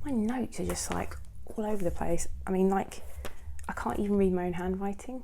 My notes are just like all over the place. I mean, like, I can't even read my own handwriting.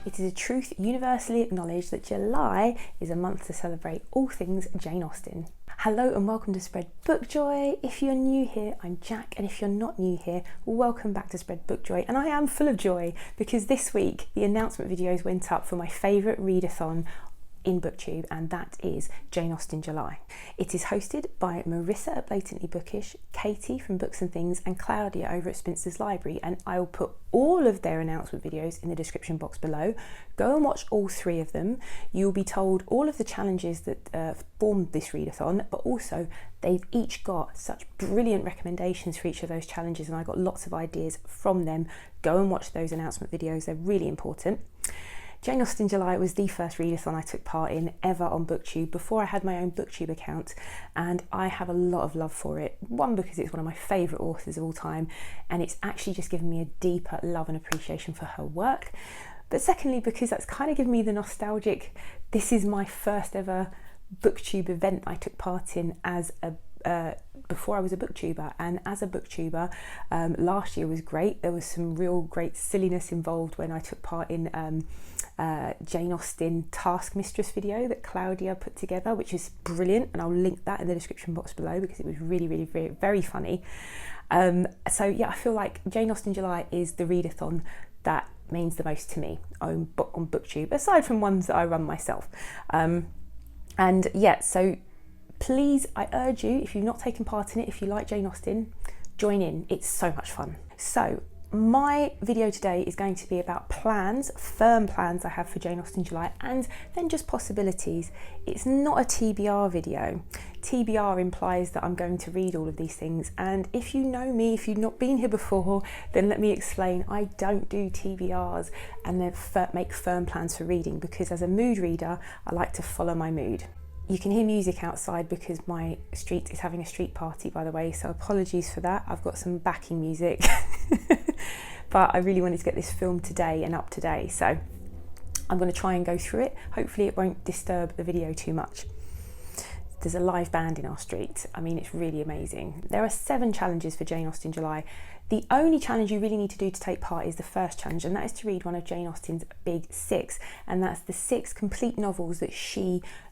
It is a truth universally acknowledged that July is a month to celebrate all things Jane Austen. Hello and welcome to Spread Book Joy. If you're new here, I'm Jack, and if you're not new here, welcome back to Spread Book Joy. And I am full of joy because this week the announcement videos went up for my favourite readathon in BookTube, and that is Jane Austen July. It is hosted by Marissa at Blatantly Bookish, Katie from Books and Things, and Claudia over at Spinster's Library, and I'll put all of their announcement videos in the description box below. Go and watch all three of them. You'll be told all of the challenges that formed this readathon, but also they've each got such brilliant recommendations for each of those challenges, and I got lots of ideas from them. Go and watch those announcement videos, they're really important. Jane Austen July was the first readathon I took part in ever on BookTube before I had my own BookTube account, and I have a lot of love for it. One, because it's one of my favourite authors of all time, and it's actually just given me a deeper love and appreciation for her work. But secondly, because that's kind of given me the nostalgic, this is my first ever BookTube event I took part in as a before I was a booktuber, and as a booktuber last year was great. There was some real great silliness involved when I took part in Jane Austen Task Mistress video that Claudia put together, which is brilliant, and I'll link that in the description box below because it was really very, very funny. So yeah, I feel like Jane Austen July is the readathon that means the most to me on BookTube, aside from ones that I run myself. And yeah, so please, I urge you, if you've not taken part in it, if you like Jane Austen, join in. It's so much fun. So my video today is going to be about plans, firm plans I have for Jane Austen July, and then just possibilities. It's not a TBR video. TBR implies that I'm going to read all of these things, and if you know me, if you've not been here before, then let me explain. I don't do TBRs and then make firm plans for reading, because as a mood reader, I like to follow my mood. You can hear music outside because my street is having a street party, by the way, so apologies for that. I've got some backing music, but I really wanted to get this filmed today and up today, so I'm going to try and go through it. Hopefully it won't disturb the video too much. There's a live band in our street. I mean, it's really amazing. There are 7 challenges for Jane Austen July. The only challenge you really need to do to take part is the first challenge, and that is to read one of Jane Austen's big 6, and that's the 6 complete novels that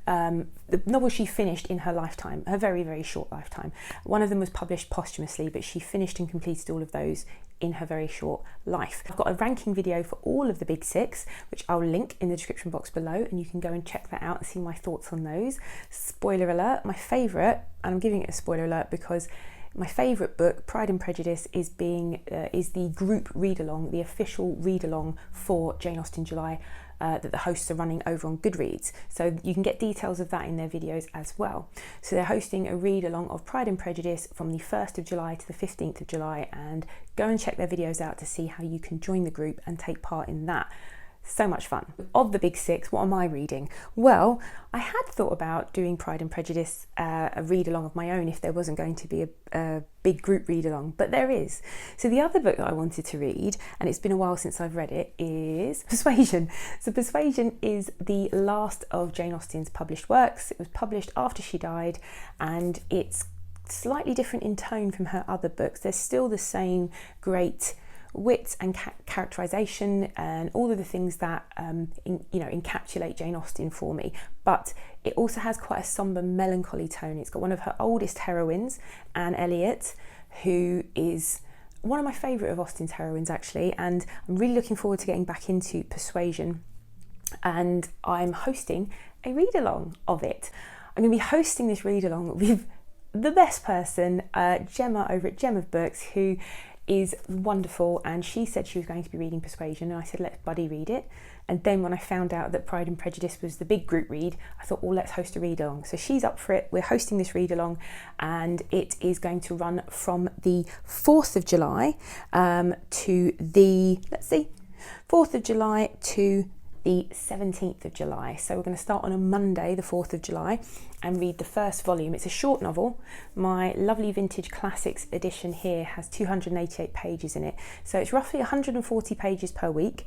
the novels she finished in her lifetime, her very, very short lifetime. One of them was published posthumously, but she finished and completed all of those in her very short life. I've got a ranking video for all of the big 6, which I'll link in the description box below, and you can go and check that out and see my thoughts on those. Spoiler alert, my favourite, and I'm giving it a spoiler alert because my favourite book, Pride and Prejudice, is the group read-along, the official read-along for Jane Austen July that the hosts are running over on Goodreads. So you can get details of that in their videos as well. So they're hosting a read-along of Pride and Prejudice from the 1st of July to the 15th of July, and go and check their videos out to see how you can join the group and take part in that. So much fun. Of the big 6, what am I reading? Well, I had thought about doing Pride and Prejudice, a read-along of my own if there wasn't going to be a big group read-along, but there is. So the other book that I wanted to read, and it's been a while since I've read it, is Persuasion. So Persuasion is the last of Jane Austen's published works. It was published after she died, and it's slightly different in tone from her other books. There's still the same great wit and characterization and all of the things that encapsulate Jane Austen for me, but it also has quite a somber, melancholy tone. It's got one of her oldest heroines, Anne Elliot, who is one of my favourite of Austen's heroines actually, and I'm really looking forward to getting back into Persuasion, and I'm hosting a read-along of it. I'm going to be hosting this read-along with the best person, Gemma over at Gem of Books, who is wonderful, and she said she was going to be reading Persuasion, and I said let Buddy read it. And then when I found out that Pride and Prejudice was the big group read, I thought, well, let's host a read along. So she's up for it. We're hosting this read along, and it is going to run from the 4th of July to the 4th of July to the 17th of July. So we're going to start on a Monday, the 4th of July, and read the first volume. It's a short novel. My lovely vintage classics edition here has 288 pages in it. So it's roughly 140 pages per week.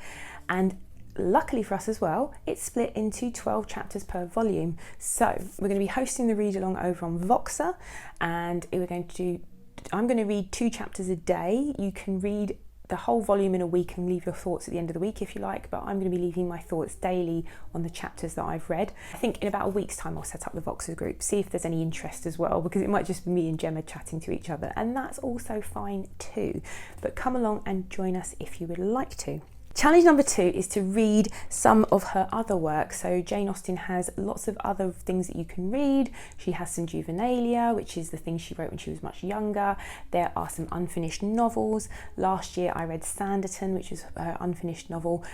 And luckily for us as well, it's split into 12 chapters per volume. So we're going to be hosting the read along over on Voxer, and I'm going to read 2 chapters a day. You can read the whole volume in a week and leave your thoughts at the end of the week if you like, but I'm going to be leaving my thoughts daily on the chapters that I've read. I think in about a week's time I'll set up the Voxer group, see if there's any interest as well, because it might just be me and Gemma chatting to each other, and that's also fine too. But come along and join us if you would like to. Challenge number 2 is to read some of her other work. So Jane Austen has lots of other things that you can read. She has some juvenilia, which is the things she wrote when she was much younger. There are some unfinished novels. Last year I read Sanditon, which is her unfinished novel.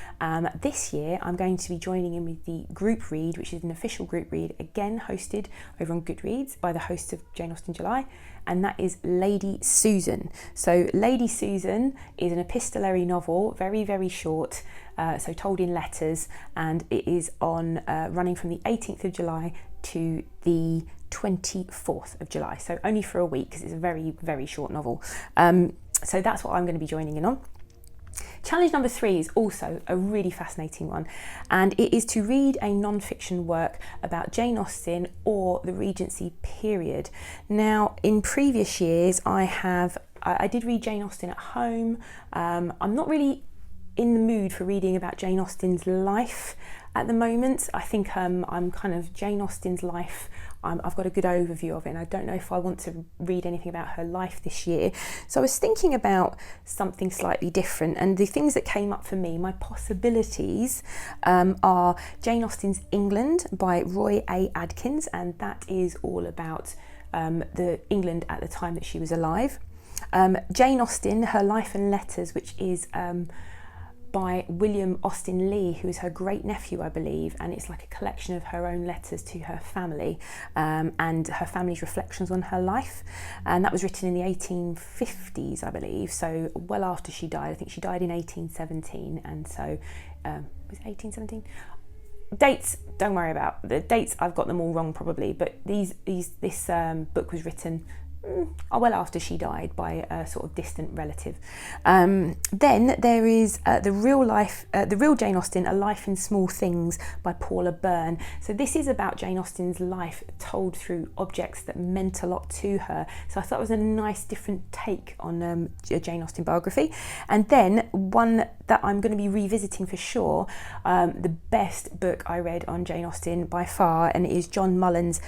This year I'm going to be joining in with the group read, which is an official group read, again hosted over on Goodreads by the hosts of Jane Austen July, and that is Lady Susan. So Lady Susan is an epistolary novel, very, very short, so told in letters, and it is on running from the 18th of July to the 24th of July, so only for a week because it's a very, very short novel. So that's what I'm going to be joining in on. Challenge number 3 is also a really fascinating one, and it is to read a non-fiction work about Jane Austen or the Regency period. Now, in previous years, I did read Jane Austen at home. I'm not really in the mood for reading about Jane Austen's life at the moment. I think I'm kind of Jane Austen's life. I've got a good overview of it, and I don't know if I want to read anything about her life this year. So I was thinking about something slightly different, and the things that came up for me, my possibilities, are Jane Austen's England by Roy A. Adkins, and that is all about the England at the time that she was alive. Jane Austen, Her Life and Letters, which is by William Austen Leigh, who is her great nephew, I believe, and it's like a collection of her own letters to her family and her family's reflections on her life. And that was written in the 1850s, I believe, so well after she died. I think she died in 1817, and so was it 1817? Dates, don't worry about the dates. I've got them all wrong probably, but this book was written well after she died by a sort of distant relative. Then there is the real Jane Austen, A Life in Small Things by Paula Byrne. So this is about Jane Austen's life told through objects that meant a lot to her. So I thought it was a nice different take on a Jane Austen biography. And then one that I'm going to be revisiting for sure, the best book I read on Jane Austen by far, and it is John Mullen's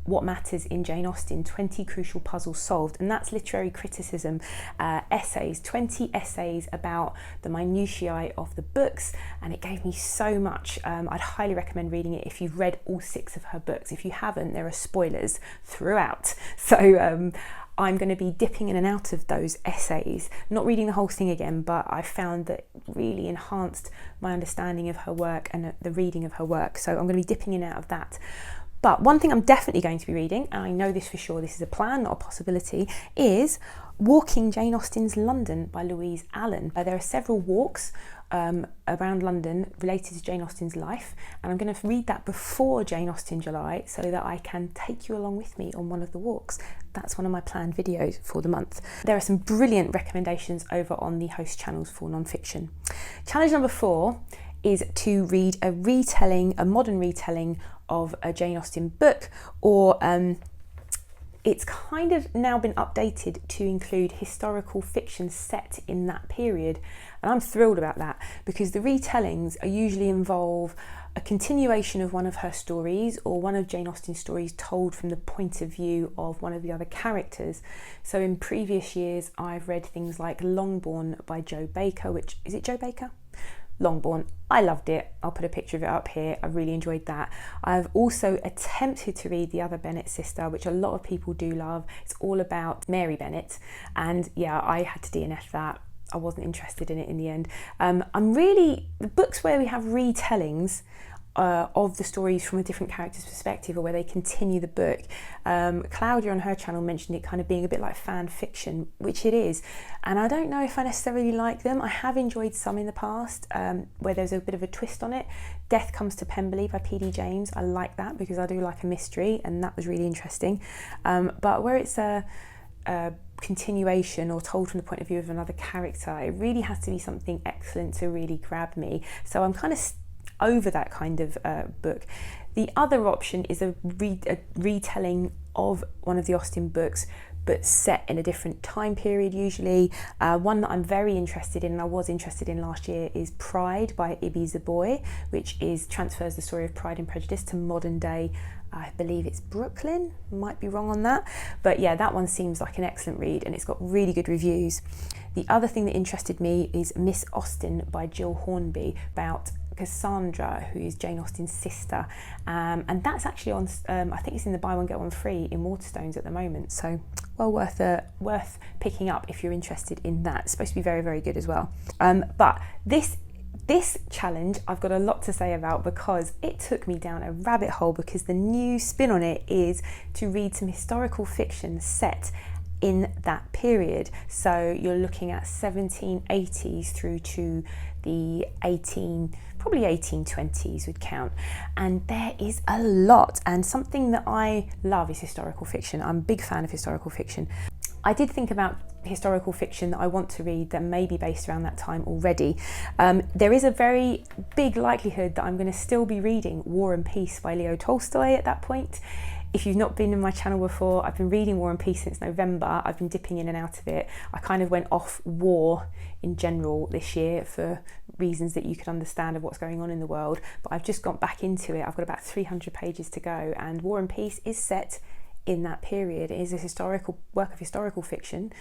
What Matters in Jane Austen, 20 Crucial Puzzles Solved, and that's literary criticism, essays, 20 essays about the minutiae of the books, and it gave me so much. I'd highly recommend reading it if you've read all 6 of her books. If you haven't, there are spoilers throughout, so I'm going to be dipping in and out of those essays, not reading the whole thing again, but I found that really enhanced my understanding of her work and the reading of her work, so I'm going to be dipping in and out of that. But one thing I'm definitely going to be reading, and I know this for sure, this is a plan, not a possibility, is Walking Jane Austen's London by Louise Allen. There are several walks around London related to Jane Austen's life, and I'm going to read that before Jane Austen July so that I can take you along with me on one of the walks. That's one of my planned videos for the month. There are some brilliant recommendations over on the host channels for non-fiction. Challenge number 4 is to read a modern retelling of a Jane Austen book, or it's kind of now been updated to include historical fiction set in that period, and I'm thrilled about that because the retellings usually involve a continuation of one of her stories or one of Jane Austen's stories told from the point of view of one of the other characters. So in previous years I've read things like Longbourn by Jo Baker, is it Jo Baker? Longbourn. I loved it. I'll put a picture of it up here. I really enjoyed that. I've also attempted to read The Other Bennet Sister, which a lot of people do love. It's all about Mary Bennet, and yeah, I had to DNF that. I wasn't interested in it in the end. The books where we have retellings of the stories from a different character's perspective, or where they continue the book. Claudia on her channel mentioned it kind of being a bit like fan fiction, which it is, and I don't know if I necessarily like them. I have enjoyed some in the past where there's a bit of a twist on it. Death Comes to Pemberley by P.D. James, I like that because I do like a mystery, and that was really interesting. But where it's continuation or told from the point of view of another character. It really has to be something excellent to really grab me. So I'm kind of over that kind of book. The other option is a retelling of one of the Austen books, but set in a different time period usually. One that I'm very interested in, and I was interested in last year, is Pride by Ibi Zoboi, which transfers the story of Pride and Prejudice to modern day, I believe it's Brooklyn, might be wrong on that. But yeah, that one seems like an excellent read and it's got really good reviews. The other thing that interested me is Miss Austen by Jill Hornby, about Cassandra, who is Jane Austen's sister, and that's actually on I think it's in the buy one get one free in Waterstones at the moment, so well worth picking up if you're interested in that. It's supposed to be very, very good as well. But this challenge I've got a lot to say about, because it took me down a rabbit hole, because the new spin on it is to read some historical fiction set in that period. So you're looking at 1780s through to the 1820s would count, and there is a lot. And something that I love is historical fiction. I'm a big fan of historical fiction. I did think about historical fiction that I want to read that may be based around that time already. There is a very big likelihood that I'm going to still be reading War and Peace by Leo Tolstoy at that point. If you've not been in my channel before, I've been reading War and Peace since November. I've been dipping in and out of it. I kind of went off war in general this year for reasons that you could understand of what's going on in the world, but I've just got back into it. I've got about 300 pages to go, and War and Peace is set in that period. It is a historical work of historical fiction.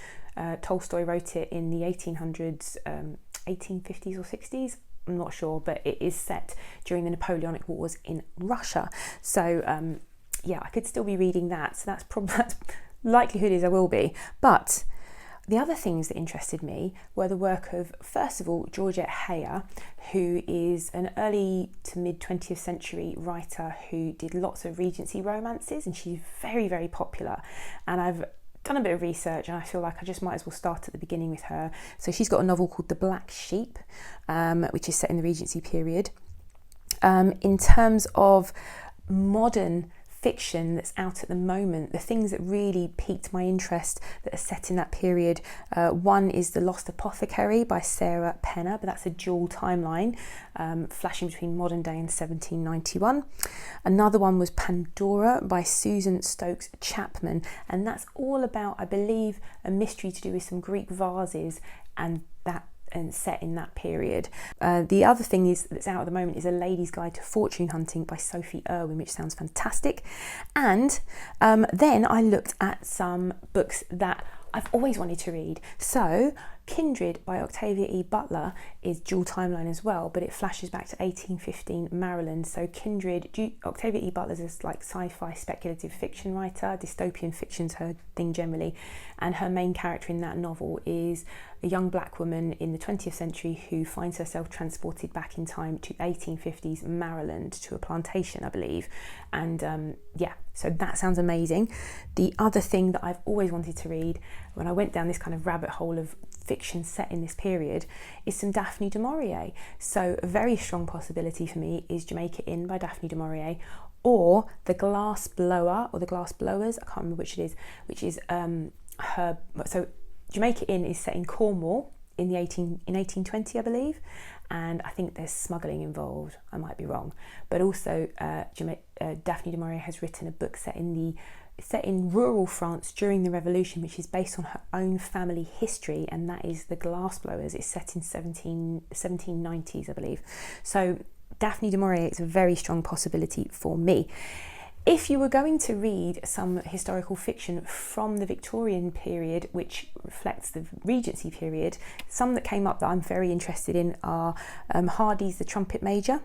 Tolstoy wrote it in the 1800s, 1850s or 60s. I'm not sure, but it is set during the Napoleonic Wars in Russia. So yeah, I could still be reading that. So that's likelihood is I will be. But the other things that interested me were the work of, first of all, Georgette Heyer, who is an early to mid 20th century writer who did lots of Regency romances, and she's very, very popular. And I've done a bit of research and I feel like I just might as well start at the beginning with her. So she's got a novel called The Black Sheep, which is set in the Regency period. In terms of modern fiction that's out at the moment, the things that really piqued my interest that are set in that period, one is The Lost Apothecary by Sarah Penner, but that's a dual timeline, flashing between modern day and 1791. Another one was Pandora by Susan Stokes Chapman, and that's all about, I believe, a mystery to do with some Greek vases and set in that period. The other thing that's out at the moment is A Lady's Guide to Fortune Hunting by Sophie Irwin, which sounds fantastic. And then I looked at some books that I've always wanted to read. So Kindred by Octavia E. Butler is dual timeline as well, but it flashes back to 1815 Maryland. So Kindred, Octavia E. Butler's is like sci-fi speculative fiction writer. Dystopian fiction's her thing generally, and her main character in that novel is a young black woman in the 20th century who finds herself transported back in time to 1850s Maryland, to a plantation, I believe. And yeah, so that sounds amazing. The other thing that I've always wanted to read when I went down this kind of rabbit hole of fiction set in this period is some Daphne du Maurier. So a very strong possibility for me is Jamaica Inn by Daphne du Maurier, or The Glass Blower or The Glass Blowers, I can't remember which it is, which is her. So Jamaica Inn is set in Cornwall in 1820, I believe, and I think there's smuggling involved. I might be wrong, but also Daphne du Maurier has written a book set in rural France during the Revolution, which is based on her own family history, and that is The Glass Blowers. It's set in 1790s, I believe. So Daphne du Maurier is a very strong possibility for me. If you were going to read some historical fiction from the Victorian period, which reflects the Regency period, some that came up that I'm very interested in are Hardy's The Trumpet Major,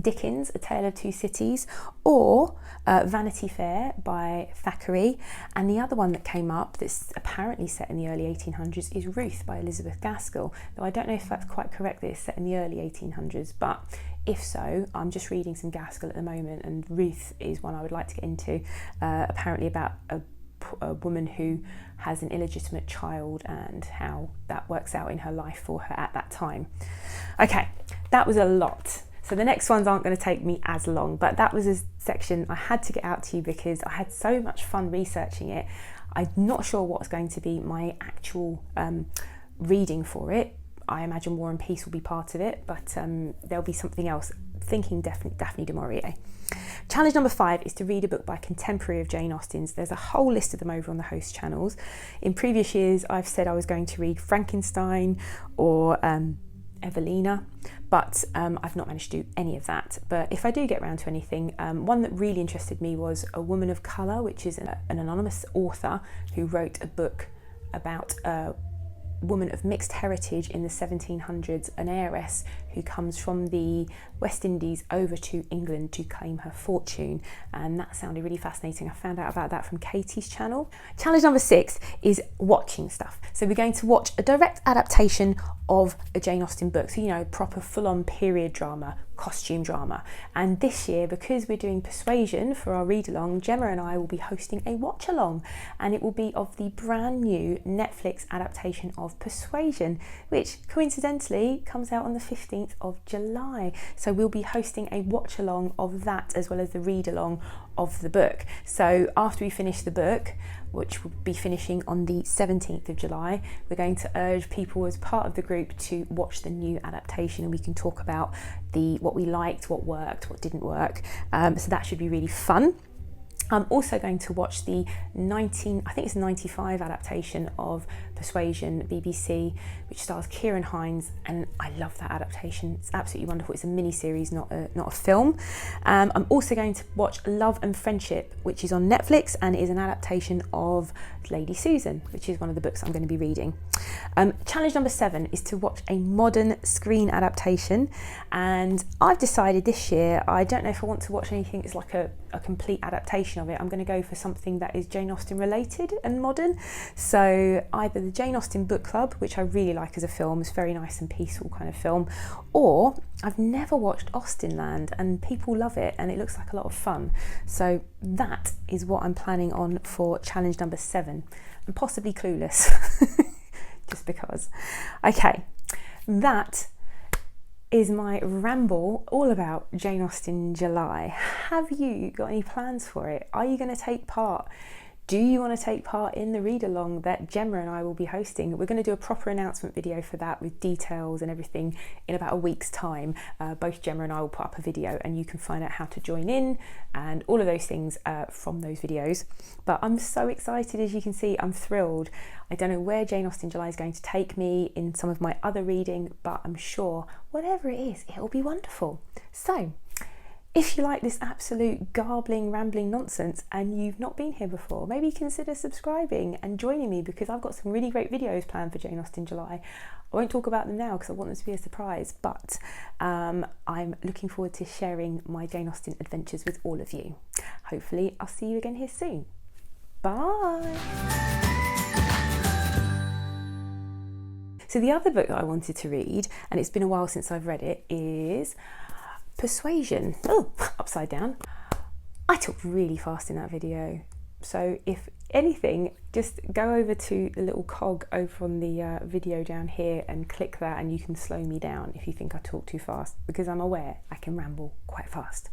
Dickens' A Tale of Two Cities, or Vanity Fair by Thackeray. And the other one that came up that's apparently set in the early 1800s is Ruth by Elizabeth Gaskell, though I don't know if that's quite correct that it's set in the early 1800s, but if so, I'm just reading some Gaskell at the moment, and Ruth is one I would like to get into, apparently about a woman who has an illegitimate child and how that works out in her life for her at that time. Okay, that was a lot. So the next ones aren't going to take me as long, but that was a section I had to get out to you because I had so much fun researching it. I'm not sure what's going to be my actual reading for it. I imagine War and Peace will be part of it, but there'll be something else. Thinking definitely Daphne du Maurier. Challenge number 5 is to read a book by a contemporary of Jane Austen's. There's a whole list of them over on the host channels. In previous years, I've said I was going to read Frankenstein or Evelina, but I've not managed to do any of that. But if I do get around to anything, one that really interested me was A Woman of Colour, which is an anonymous author who wrote a book about a woman of mixed heritage in the 1700s, an heiress who comes from the West Indies over to England to claim her fortune, and that sounded really fascinating. I found out about that from Katie's channel. Challenge number 6 is watching stuff. So we're going to watch a direct adaptation of a Jane Austen book, so you know, proper full-on period drama, costume drama. And this year, because we're doing Persuasion for our read-along, Gemma and I will be hosting a watch-along, and it will be of the brand new Netflix adaptation of Persuasion, which coincidentally comes out on the 15th of July. So we'll be hosting a watch-along of that as well as the read-along of the book. So after we finish the book, which will be finishing on the 17th of July, we're going to urge people as part of the group to watch the new adaptation, and we can talk about what we liked, what worked, what didn't work. So that should be really fun. I'm also going to watch the 95 adaptation of Persuasion, BBC, which stars Kieran Hines, and I love that adaptation. It's absolutely wonderful. It's a mini-series, not a film. I'm also going to watch Love and Friendship, which is on Netflix and is an adaptation of Lady Susan, which is one of the books I'm going to be reading. Challenge number 7 is to watch a modern screen adaptation, and I've decided this year I don't know if I want to watch anything that's like a complete adaptation of it. I'm going to go for something that is Jane Austen related and modern, so either the Jane Austen Book Club, which I really like as a film, it's very nice and peaceful kind of film, or I've never watched Austenland and people love it and it looks like a lot of fun, so that is what I'm planning on for challenge number 7, and possibly Clueless. Just because. Okay, that is my ramble all about Jane Austen in July. Have you got any plans for it? Are you going to take part? Do you want to take part in the read-along that Gemma and I will be hosting? We're going to do a proper announcement video for that with details and everything in about a week's time. Both Gemma and I will put up a video and you can find out how to join in and all of those things from those videos. But I'm so excited, as you can see, I'm thrilled. I don't know where Jane Austen July is going to take me in some of my other reading, but I'm sure whatever it is, it'll be wonderful. So, if you like this absolute garbling, rambling nonsense and you've not been here before, maybe consider subscribing and joining me, because I've got some really great videos planned for Jane Austen July. I won't talk about them now because I want them to be a surprise, but I'm looking forward to sharing my Jane Austen adventures with all of you. Hopefully I'll see you again here soon. Bye! So the other book that I wanted to read, and it's been a while since I've read it, is Persuasion. Oh, upside down. I talked really fast in that video. So if anything, just go over to the little cog over on the video down here and click that, and you can slow me down if you think I talk too fast, because I'm aware I can ramble quite fast.